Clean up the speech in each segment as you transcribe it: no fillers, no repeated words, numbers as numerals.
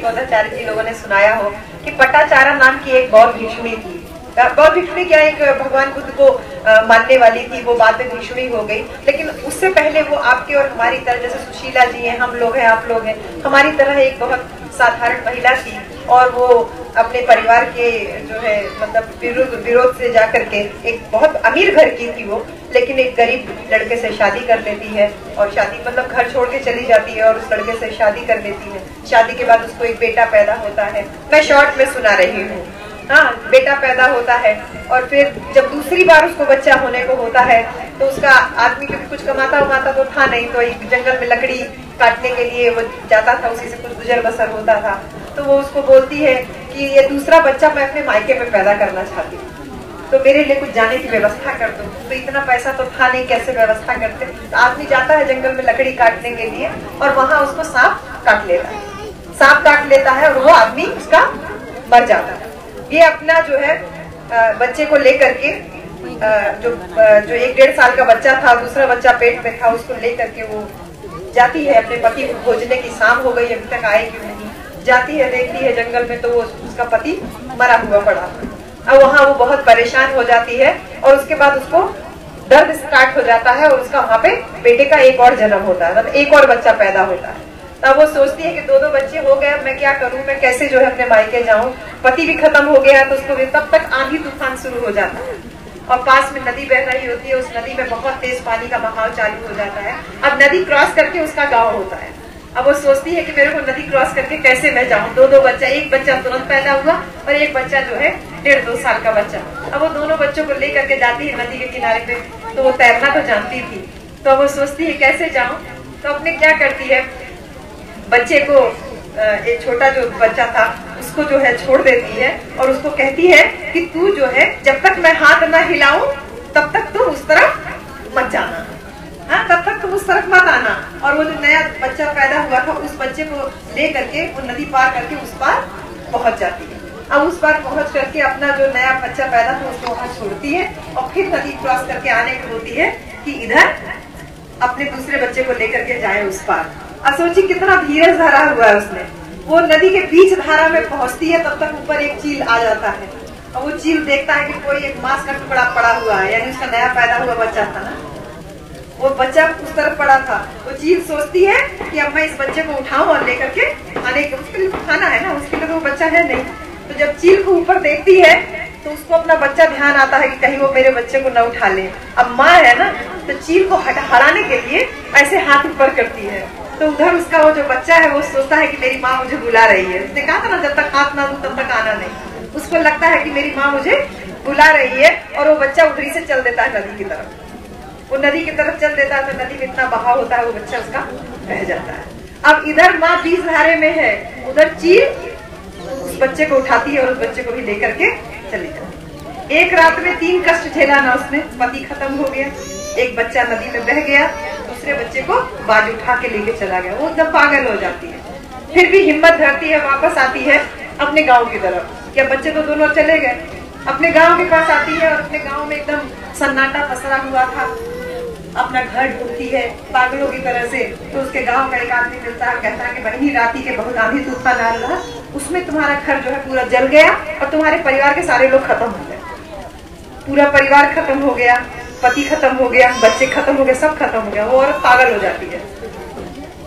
गौधाचार्य जी लोगों ने सुनाया हो कि पटाचारा नाम की एक बौद्ध भिक्षुणी थी। बौद्ध भिक्षुणी क्या एक भगवान बुद्ध को मानने वाली थी, वो बाद में भिक्षुणी हो गई। लेकिन उससे पहले वो आपके और हमारी तरह, जैसे सुशीला जी हैं, हम लोग हैं, आप लोग हैं, हमारी तरह एक बहुत साधारण महिला थी। और वो अपने परिवार के जो है मतलब विरोध से जाकर के एक बहुत अमीर घर की थी वो, लेकिन एक गरीब लड़के से शादी कर लेती है। और शादी मतलब घर छोड़ के चली जाती है और उस लड़के से शादी कर लेती है। शादी के बाद उसको एक बेटा पैदा होता है, मैं शॉर्ट में सुना रही हूँ। हाँ, बेटा पैदा होता है और फिर जब दूसरी बार उसको बच्चा होने को होता है तो उसका आदमी क्योंकि कुछ कमाता उमाता तो था नहीं, तो एक जंगल में लकड़ी काटने के लिए वो जाता था, उसी से कुछ गुजर बसर होता था। तो वो उसको बोलती है कि ये दूसरा बच्चा मैं अपने मायके में पैदा करना चाहती हूँ, तो मेरे लिए कुछ जाने की व्यवस्था कर दो। तो इतना पैसा तो था नहीं, कैसे व्यवस्था करते। तो आदमी जाता है जंगल में लकड़ी काटने के लिए और वहां उसको सांप काट लेता है, सांप काट लेता है और वो आदमी उसका मर जाता है। ये अपना जो है बच्चे को लेकर के जो 1-1.5 साल का बच्चा था, दूसरा बच्चा पेट में था, उसको लेकर के वो जाती है अपने पति को खोजने की। शाम हो गई, अभी तक आए क्यों नहीं। जाती है, देखती है जंगल में तो वो उसका पति मरा हुआ पड़ा। अब वहाँ वो बहुत परेशान हो जाती है और उसके बाद उसको दर्द स्टार्ट हो जाता है और उसका वहाँ पे बेटे का एक और जन्म होता है, मतलब एक और बच्चा पैदा होता है। तब वो सोचती है कि 2 बच्चे हो गए, मैं क्या करूं, मैं कैसे जो है अपने मायके जाऊं। पति भी खत्म हो गया तो उसको तब तक आंधी तूफान शुरू हो जाता है और पास में नदी बह रही होती है। उस नदी में बहुत तेज पानी का बहाव चालू हो जाता है। अब नदी क्रॉस करके उसका गाँव होता है। अब वो सोचती है कि मेरे को नदी क्रॉस करके कैसे मैं जाऊं। 2 बच्चा, एक बच्चा तुरंत पैदा हुआ और एक बच्चा जो है 1.5-2 साल का बच्चा। अब वो दोनों बच्चों को लेकर के जाती है नदी के किनारे पे। तो वो तैरना तो जानती थी, तो वो सोचती है कैसे जाऊं। तो अपने क्या करती है, बच्चे को, एक छोटा जो बच्चा था उसको जो है छोड़ देती है और उसको कहती है कि तू जो है जब तक मैं हाथ न हिलाऊं तब तक तुम उस तरफ मत जाना, हाँ, तब तक तुम उस तरफ मत आना। और वो जो नया बच्चा पैदा हुआ था उस बच्चे को ले करके वो नदी पार करके उस पार पहुंच जाती है। अब उस पार पहुंच करके अपना जो नया बच्चा पैदा था उसको वहां छोड़ती है और फिर नदी क्रॉस करके आने की होती है कि इधर अपने दूसरे बच्चे को लेकर के जाए उस पार। अब सोचिए कितना धीरज धरा हुआ है उसने। वो नदी के बीच धारा में पहुंचती है, तब तक ऊपर एक चील आ जाता है और वो चील देखता है कि कोई एक मांस का टुकड़ा पड़ा हुआ है, यानी उसका नया पैदा हुआ बच्चा था ना, वो बच्चा उस तरफ पड़ा था। वो चील सोचती है कि अब मैं इस बच्चे को उठाऊं और लेकर के खाने के, उसके लिए खाना है ना, उसके लिए तो वो बच्चा है नहीं। तो जब चील को ऊपर देखती है तो उसको अपना बच्चा ध्यान आता है कि कहीं वो मेरे बच्चे को न उठा ले। अब माँ है ना, तो चील को हटाने के लिए ऐसे हाथ ऊपर करती है। तो उधर उसका वो जो बच्चा है वो सोचता है कि मेरी माँ मुझे बुला रही है। उसने कहा था ना जब तक हाथ ना दूं तब तक आना नहीं। उसको लगता है कि मेरी माँ मुझे बुला रही है और वो बच्चा उधरी से चल देता है नदी की तरफ। वो नदी की तरफ चल देता है तो नदी में इतना बहाव होता है वो बच्चा उसका बह जाता है। अब इधर माँ बीच धारे में है, उधर चील उस बच्चे को उठाती है और उस बच्चे को भी लेकर के चली जाती है। एक रात में 3 कष्ट झेला ना उसने। पति खत्म हो गया, एक बच्चा नदी में बह गया, दूसरे बच्चे को बाज उठा के लेके चला गया। वो एकदम पागल हो जाती है, फिर भी हिम्मत धरती है, वापस आती है अपने गांव की तरफ। क्या बच्चे तो दोनों चले गए, अपने गांव के पास आती है और अपने गांव में एकदम सन्नाटा पसरा हुआ था। अपना घर ढूंढती है पागलों की तरह से। तो उसके गांव का एक आदमी मिलता है, कहता है कि बहनी राती के बहुत आंधी तूफान आ रहा, उसमें तुम्हारा घर जो है पूरा जल गया और तुम्हारे परिवार के सारे लोग खत्म हो गए। पूरा परिवार खत्म हो गया, पति खत्म हो गया, बच्चे खत्म हो गए, सब खत्म हो गया। वो औरत पागल हो जाती है,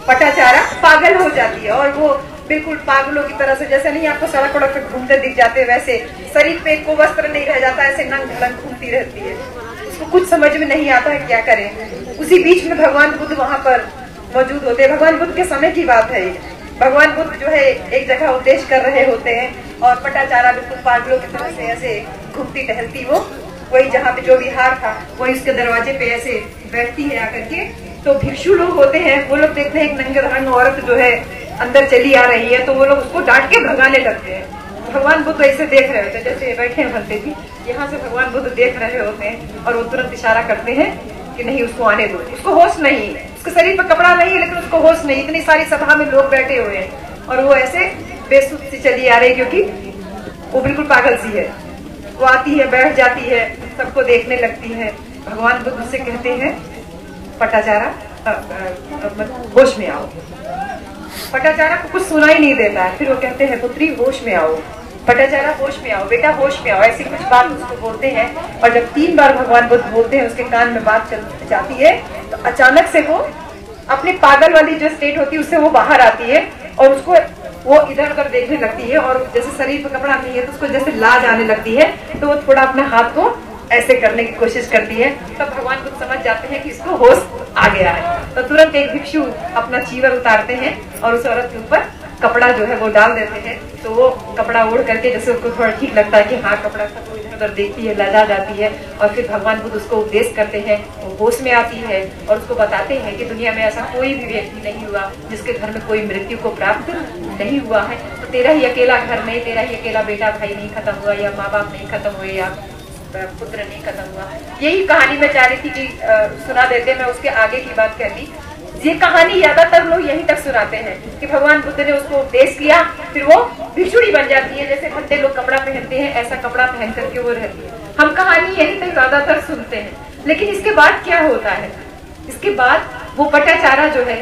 पटाचारा पागल हो जाती है और वो बिल्कुल पागलों की तरह से, जैसे नहीं आपको सड़क वड़क पे घूमते दिख जाते वैसे शरीर पे को वस्त्र नहीं रह जाता, ऐसे नंग ढलंग घूमती रहती है। उसको कुछ समझ में नहीं आता है क्या करें। उसी बीच में भगवान बुद्ध वहां पर मौजूद होते हैं। भगवान बुद्ध के समय की बात है। भगवान बुद्ध जो है एक जगह उपदेश कर रहे होते हैं और पटाचारा बिल्कुल पागलों की तरह से ऐसे घूमती टहलती, वो वही जहाँ पे जो विहार था वही उसके दरवाजे पे ऐसे बैठती है आकर के। तो भिक्षु लोग होते हैं, वो लोग देखते हैं एक नंगे धड़ंग औरत जो है अंदर चली आ रही है, तो वो लोग उसको डांट के भगाने लगते हैं। भगवान बुद्ध ऐसे देख रहे होते हैं, जैसे बैठे हैं भंते जी, यहाँ से भगवान बुद्ध देख रहे होते हैं और वो तुरंत इशारा करते हैं कि नहीं उसको आने दो। उसको होश नहीं, उसके शरीर पर कपड़ा नहीं है लेकिन उसको होश नहीं। इतनी सारी सभा में लोग बैठे हुए हैं और वो ऐसे बेसुध सी चली आ रही, क्योंकि वो बिल्कुल पागल सी है। वो आती है, बैठ जाती है, सबको देखने लगती है। भगवान बुद्ध से कहते हैं पटाचारा होश में आओ। पटाचारा को कुछ सुनाई नहीं देता है। फिर वो कहते हैं पुत्री होश में आओ, पटाचारा होश में आओ, बेटा होश में आओ, ऐसी कुछ बात उसको बोलते हैं। और जब 3 बार भगवान बुद्ध बोलते हैं, उसके कान में बात चल जाती है, तो अचानक से वो अपनी पागल वाली जो स्टेट होती है उससे वो बाहर आती है और उसको वो इधर उधर देखने लगती है। और जैसे शरीर पर कपड़ा नहीं है तो उसको जैसे लाज आने लगती है, तो वो थोड़ा अपना हाथ को ऐसे करने की कोशिश करती है। तब भगवान बुद्ध समझ जाते हैं कि इसको होश आ गया है। तो तुरंत एक भिक्षु अपना चीवर उतारते हैं और उस औरत के ऊपर कपड़ा जो है वो डाल देते हैं। तो वो कपड़ा ओढ़ करके जैसे उसको थोड़ा ठीक लगता है कि हाँ कपड़ा था, तो इधर उधर देखती है, लजा जाती है। और फिर भगवान बुद्ध उसको उपदेश करते हैं, वो होश में आती है और उसको बताते हैं कि दुनिया में ऐसा कोई भी व्यक्ति नहीं हुआ जिसके घर में कोई मृत्यु को प्राप्त नहीं हुआ है। तो तेरा ही अकेला घर नहीं, तेरा ही अकेला बेटा भाई नहीं खत्म हुआ, या माँ बाप नहीं खत्म हुए, या पुत्र नहीं खत्म हुआ। यही कहानी मैं चाह रही थी कि सुना देते, मैं उसके आगे की बात कर दी। ये कहानी ज्यादातर लोग यहीं तक सुनाते हैं कि भगवान बुद्ध ने उसको उपदेश किया, फिर वो भिक्षुड़ी बन जाती है। जैसे भट्टे लोग कपड़ा पहनते हैं, ऐसा कपड़ा पहन करके वो रहती है। हम कहानी यहीं तक ज्यादातर सुनते हैं, लेकिन इसके बाद क्या होता है? इसके बाद वो पटाचारा जो है,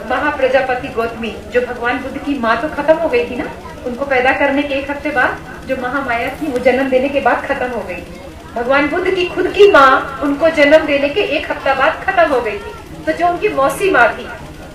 महाप्रजापति गौतमी, जो भगवान बुद्ध की माँ तो खत्म हो गई थी ना, उनको पैदा करने के 1 हफ्ते बाद जो महामाया थी वो जन्म देने के बाद खत्म हो गई थी। भगवान बुद्ध की खुद की माँ उनको जन्म देने के 1 हफ्ता बाद खत्म हो गई थी। तो जो उनकी मौसी माँ थी,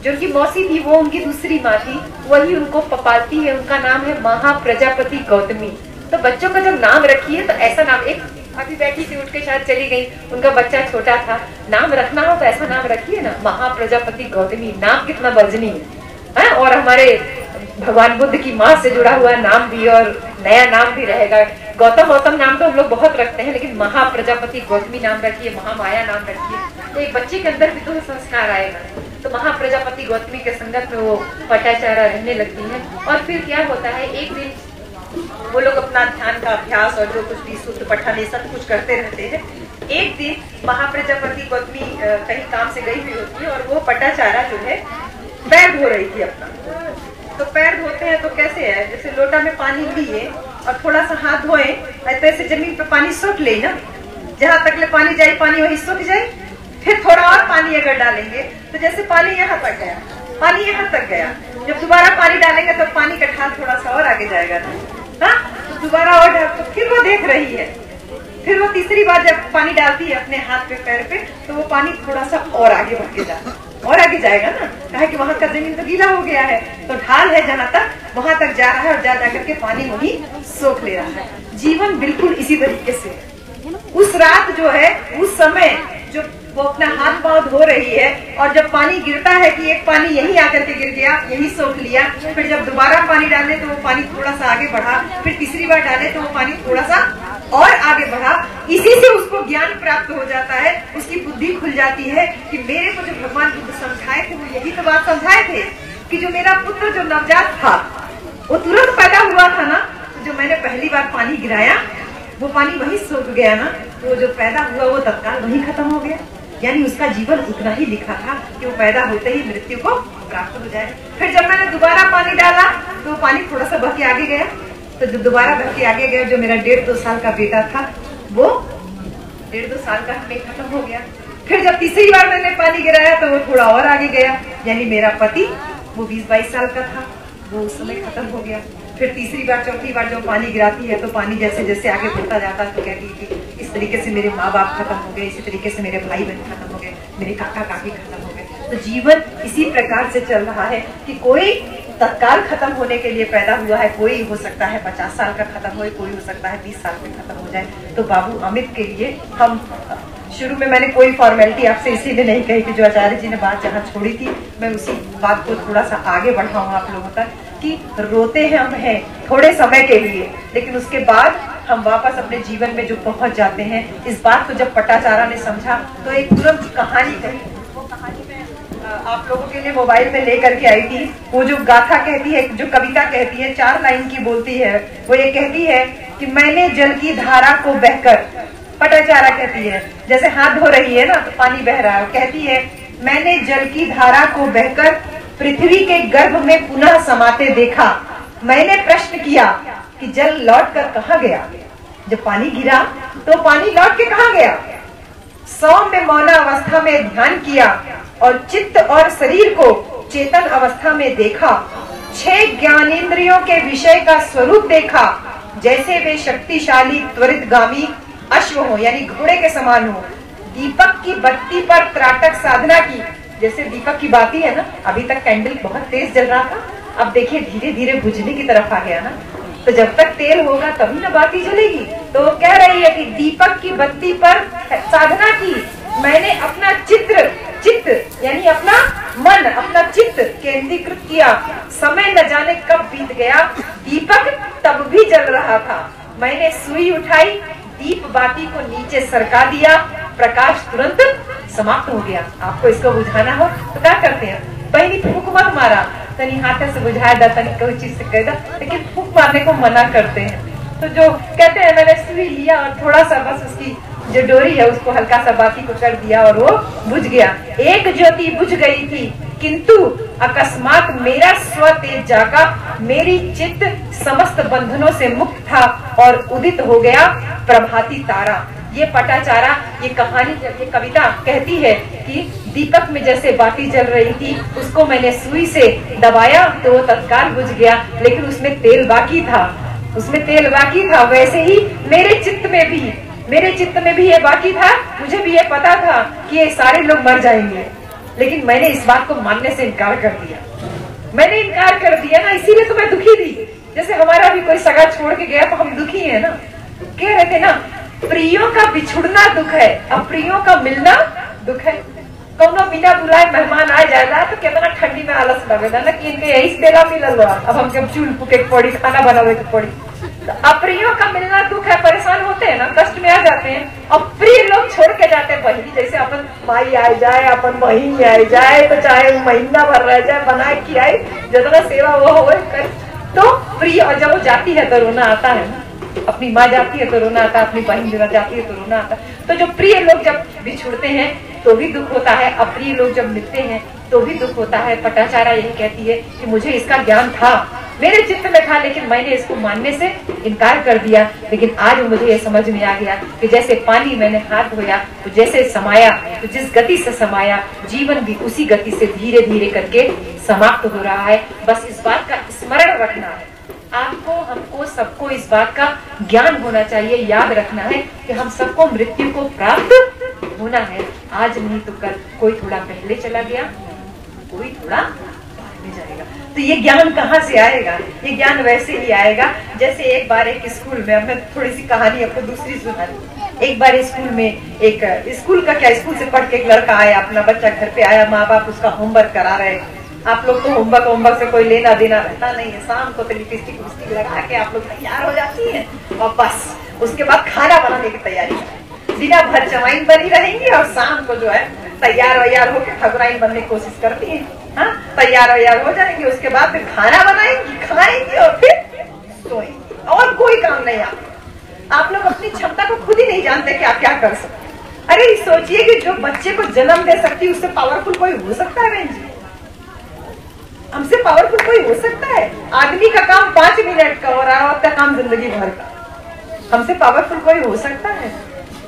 जो उनकी मौसी थी, वो उनकी दूसरी माँ थी, वही उनको पपालती है। उनका नाम है महाप्रजापति गौतमी। तो बच्चों का जब नाम रखिए तो ऐसा नाम, एक अभी बैठी थी, उठ के शायद चली गई, उनका बच्चा छोटा था, नाम रखना हो तो ऐसा नाम रखिए ना, महाप्रजापति गौतमी। नाम कितना वर्जनी है। और हमारे भगवान बुद्ध की माँ से जुड़ा हुआ नाम भी और नया नाम भी रहेगा। गौतम नाम तो हम लोग बहुत रखते हैं, लेकिन महाप्रजापति गौतमी नाम रखिए, महामाया नाम रखिए, तो एक बच्चे के अंदर भी तो संस्कार आएगा। तो महाप्रजापति गौतमी के संगत में वो पटाचारा रहने लगती है। और फिर क्या होता है, एक दिन वो लोग अपना ध्यान का अभ्यास और जो कुछ भी सूत्र पठन ये सब कुछ करते रहते हैं। एक दिन महाप्रजापति गौतमी कहीं काम से गई हुई होती है और वो पटाचारा जो है पैर धो रही थी अपना। तो पैर धोते हैं तो कैसे है, जैसे लोटा में पानी लिए और थोड़ा सा हाथ धोए, ऐसे जमीन पे पानी सोख ले ना, जहाँ तक ले पानी जाए पानी वही सूख जाए। फिर थोड़ा और पानी अगर डालेंगे तो जैसे पानी यहाँ तक गया, पानी यहाँ तक गया, जब दोबारा पानी डालेंगे तो पानी का ढाल थोड़ा सा और आगे जाएगा ना, हाँ, तो दोबारा और डाल। तो फिर वो देख रही है, फिर वो तीसरी बार जब पानी डालती है अपने हाथ पे पैर पे, तो वो पानी थोड़ा सा और आगे बढ़ के जाता, और आगे जाएगा ना, कहा कि वहां का जमीन तो गीला हो गया है, तो ढाल है जहाँ तक वहां तक जा रहा है और जा करके पानी वही सोख ले रहा है। जीवन बिल्कुल इसी तरीके से। उस रात जो है, उस समय जो वो अपना हाथ पांव धो रही है और जब पानी गिरता है कि एक पानी यही आकर के गिर गया, यही सोख लिया, फिर जब दोबारा पानी डाले तो वो पानी थोड़ा सा आगे बढ़ा, फिर तीसरी बार डाले तो वो पानी थोड़ा सा और आगे बढ़ा। इसी से उसको ज्ञान प्राप्त हो जाता है, उसकी बुद्धि खुल जाती है कि मेरे को जो भगवान बुद्ध समझाए थे वो यही तो बात समझाए थे कि जो मेरा पुत्र जो नवजात था वो तुरंत पैदा हुआ था ना, तो जो मैंने पहली बार पानी गिराया वो पानी वही सूख गया ना, तो जो पैदा हुआ वो तत्काल वही खत्म हो गया। यानी उसका जीवन उतना ही लिखा था कि वो पैदा होते ही मृत्यु को प्राप्त हो जाए। फिर जब मैंने दोबारा पानी डाला तो पानी थोड़ा सा बह के आगे गया, तो जब दोबारा बह के आगे गया, जो मेरा 1.5-2 साल का बेटा था वो 1.5-2 साल का हमें खत्म हो गया। फिर जब तीसरी बार मैंने पानी गिराया तो वो थोड़ा और आगे गया, यानी मेरा पति वो 20-22 साल का था, वो उस समय खत्म हो गया। फिर तीसरी बार चौथी बार जब पानी गिराती है तो पानी जैसे जैसे आगे बढ़ता जाता है तो कहती है कि इस तरीके से मेरे माँ बाप खत्म हो गए, इसी तरीके से मेरे भाई बहन खत्म हो गए, मेरे काका काकी खत्म हो गए। तो जीवन इसी प्रकार से चल रहा है कि कोई तत्काल खत्म होने के लिए पैदा हुआ है, कोई हो सकता है 50 साल का खत्म हो, कोई हो सकता है 20 साल में खत्म हो जाए। तो बाबू अमित के लिए हम शुरू में मैंने कोई फॉर्मेलिटी आपसे इसीलिए नहीं कही कि जो आचार्य जी ने बात जहाँ छोड़ी थी मैं उसी बात को थोड़ा सा आगे बढ़ाऊँ आप लोगों तक, कि रोते हैं हम हैं थोड़े समय के लिए, लेकिन उसके बाद हम वापस अपने जीवन में जो पहुंच जाते हैं। इस बात को जब पटाचारा ने समझा तो एक तुरंत कहानी कही, वो कहानी मैं आप लोगों के लिए मोबाइल में लेकर के आई थी। वो जो गाथा कहती है, जो कविता कहती है, 4 लाइन की बोलती है, वो ये कहती है कि मैंने जल की धारा को बहकर, पटाचारा कहती है जैसे हाथ धो रही है ना तो पानी बह रहा है, कहती है मैंने जल की धारा को बहकर पृथ्वी के गर्भ में पुनः समाते देखा। मैंने प्रश्न किया कि जल लौट कर कहाँ गया। जब पानी गिरा तो पानी लौट के कहाँ गया। सौम्य मौन अवस्था में ध्यान किया और चित्त और शरीर को चेतन अवस्था में देखा, 6 ज्ञानेंद्रियों के विषय का स्वरूप देखा, जैसे वे शक्तिशाली त्वरितगामी अश्व हो, यानी घोड़े के समान हो। दीपक की बत्ती पर त्राटक साधना की, जैसे दीपक की बाती है ना, अभी तक कैंडल बहुत तेज जल रहा था, अब देखिए धीरे धीरे बुझने की तरफ आ गया ना। तो जब तक तेल होगा तभी ना बाती जलेगी। तो कह रही है कि दीपक की बत्ती पर साधना की, मैंने अपना चित्त यानी अपना मन, अपना चित्त केंद्रीकृत किया। समय न जाने कब बीत गया, दीपक तब भी जल रहा था। मैंने सुई उठाई, दीप बाती को नीचे सरका दिया, प्रकाश तुरंत समाप्त हो गया। आपको इसको बुझाना हो तो क्या करते हैं, पहली फूंक मत मारा, तनी हाथ से बुझाया था, तनी कोई चीज से कह दा, लेकिन फूंक मारने को मना करते हैं। तो जो कहते हैं मैंने सुई लिया और थोड़ा सा बस उसकी जो डोरी है उसको हल्का सा बाती को कर दिया और वो बुझ गया। एक ज्योति बुझ गई थी, किंतु अकस्मात मेरा स्व तेज जागा, मेरी चित्त समस्त बंधनों से मुक्त था और उदित हो गया प्रभाती तारा। ये पटाचारा, ये कहानी, ये कविता कहती है कि दीपक में जैसे बाती जल रही थी, उसको मैंने सुई से दबाया तो वो तत्काल बुझ गया, लेकिन उसमें तेल बाकी था, वैसे ही मेरे चित्त में भी ये बाकी था। मुझे भी ये पता था कि ये सारे लोग मर जाएंगे, लेकिन मैंने इस बात को मानने से इनकार कर दिया ना, इसीलिए तो मैं दुखी थी। जैसे हमारा भी कोई सगा छोड़ के गया तो हम दुखी है ना। कह रहे थे ना, प्रियों का बिछुड़ना दुख है, अप्रियों का मिलना दुख है। कौनो बिना बुलाए मेहमान आ जाएगा तो कितना ठंडी में आलस लगेगा ना कि इनके यही बेला मिलल, अब हमके चूल्ह फूके पड़ी, खाना बनावे के पड़ी। तो अप्रियों का मिलना दुख है, परेशान होते हैं ना, कष्ट में आ जाते हैं। और प्रिय लोग छोड़ के जाते हैं, बहिनी जैसे अपन माई आ जाए, अपन बहिनी आ जाए, तो चाहे महीना भर रह जाए, बनाए खिलाए, जितना सेवा वो हो कर, तो प्रिय। और जब वो जाती है तो रोना आता है ना, अपनी माँ जाती है तो रोना आता है, अपनी बहन जब जाती है तो रोना आता है। तो जो प्रिय लोग जब बिछुड़ते हैं तो भी दुख होता है, अप्रिय लोग जब मिलते हैं तो भी दुख होता है। पटाचारा यही कहती है कि मुझे इसका ज्ञान था, मेरे चित्त में था, लेकिन मैंने इसको मानने से इनकार कर दिया। लेकिन आज मुझे ये समझ में आ गया कि जैसे पानी मैंने हाथ धोया तो जैसे समाया, तो जिस गति से समाया, जीवन भी उसी गति से धीरे धीरे करके समाप्त हो रहा है। बस इस बात का स्मरण रखना है, आपको, हमको, सबको इस बात का ज्ञान होना चाहिए, याद रखना है कि हम सबको मृत्यु को प्राप्त होना है। आज नहीं तो कल, कोई थोड़ा पहले चला गया, कोई थोड़ा बाद में जाएगा। तो ये ज्ञान कहाँ से आएगा? ये ज्ञान वैसे ही आएगा जैसे एक बार एक स्कूल में, मैं थोड़ी सी कहानी आपको दूसरी सुनानी। एक बार स्कूल में, एक स्कूल का क्या, स्कूल से पढ़ के एक लड़का आया, अपना बच्चा घर पे आया, माँ बाप उसका होमवर्क करा रहे। आप लोग तो होमवर्क से कोई लेना देना रहता नहीं है, शाम को तो लिपस्टिक लगा के आप लोग तैयार हो जाती है और बस उसके बाद खाना बनाने की तैयारी, बिना भर जमाइन बनी रहेंगी और शाम को जो है तैयार वैयार होकर ठकुराइन बनने की कोशिश करती है। हाँ, तैयार वैयार हो जाएंगी, उसके बाद फिर खाना बनाएंगी, खाएंगी और फिर सोएंगी, और कोई काम नहीं। आप लोग अपनी क्षमता को खुद ही नहीं जानते कि आप क्या कर सकते। अरे सोचिए कि जो बच्चे को जन्म दे सकती है उससे पावरफुल कोई हो सकता है? बहन जी, हमसे पावरफुल कोई हो सकता है? आदमी का काम 5 मिनट का हो रहा है, आपका काम जिंदगी भर का। हमसे पावरफुल कोई हो सकता है?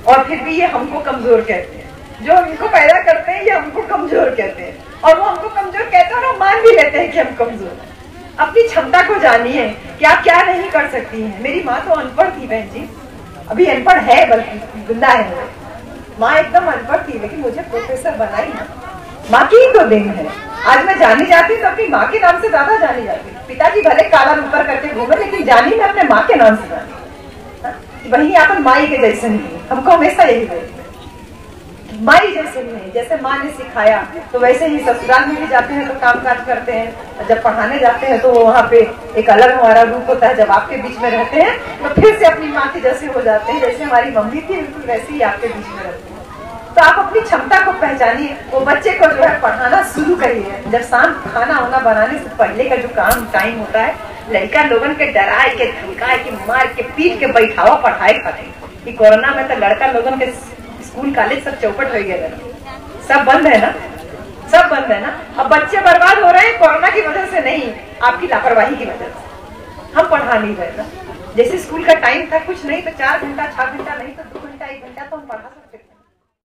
और फिर भी ये हमको कमजोर कहते हैं, जो इनको पैदा करते हैं ये हमको कमजोर कहते हैं, और वो हमको कमजोर कहते हैं और हम मान भी लेते हैं कि हम कमजोर हैं। अपनी क्षमता को जानिए कि आप क्या नहीं कर सकती हैं। मेरी माँ तो अनपढ़ थी बहन जी, अभी अनपढ़ है, बल्कि जिंदा है। माँ एकदम अनपढ़ थी, लेकिन मुझे प्रोफेसर बनाई ना, माँ की ही तो देन है। आज मैं जानी जाती तो अपनी माँ के नाम से ज्यादा जानी जाती। पिताजी भले काला ऊपर करके घूमे, लेकिन जानी मैं अपने माँ के नाम से जानी। वही अपन माई के जैसे नहीं, हमको हमेशा यही बोलते हैं, माई जैसे नहीं। जैसे माँ ने सिखाया तो वैसे ही ससुराल में भी जाते हैं तो काम काज करते हैं, जब पढ़ाने जाते हैं तो वहाँ पे एक अलग हमारा रूप होता है। जब आपके बीच में रहते हैं तो फिर से अपनी माँ के जैसे हो जाते हैं, जैसे हमारी मम्मी थी बिल्कुल वैसे ही आपके बीच में रहते हैं। तो आप अपनी क्षमता को पहचानिए, वो बच्चे को जो है पढ़ाना शुरू करिए। जब शाम खाना वाना बनाने से पहले का जो काम टाइम होता है, लड़का लोगन के डराए के, धमकाए के, मार के, पीट के बैठावा पढ़ाए खाते। ये कोरोना में तो लड़का लोगन के स्कूल कॉलेज सब चौपट हो गया, सब बंद है ना, सब बंद है ना। अब बच्चे बर्बाद हो रहे हैं कोरोना की वजह से नहीं, आपकी लापरवाही की वजह से। हम पढ़ा नहीं रहे ना, जैसे स्कूल का टाइम था, कुछ नहीं तो 4 घंटा 6 घंटा, नहीं तो 2 घंटा 1 घंटा तो हम पढ़ा सकते।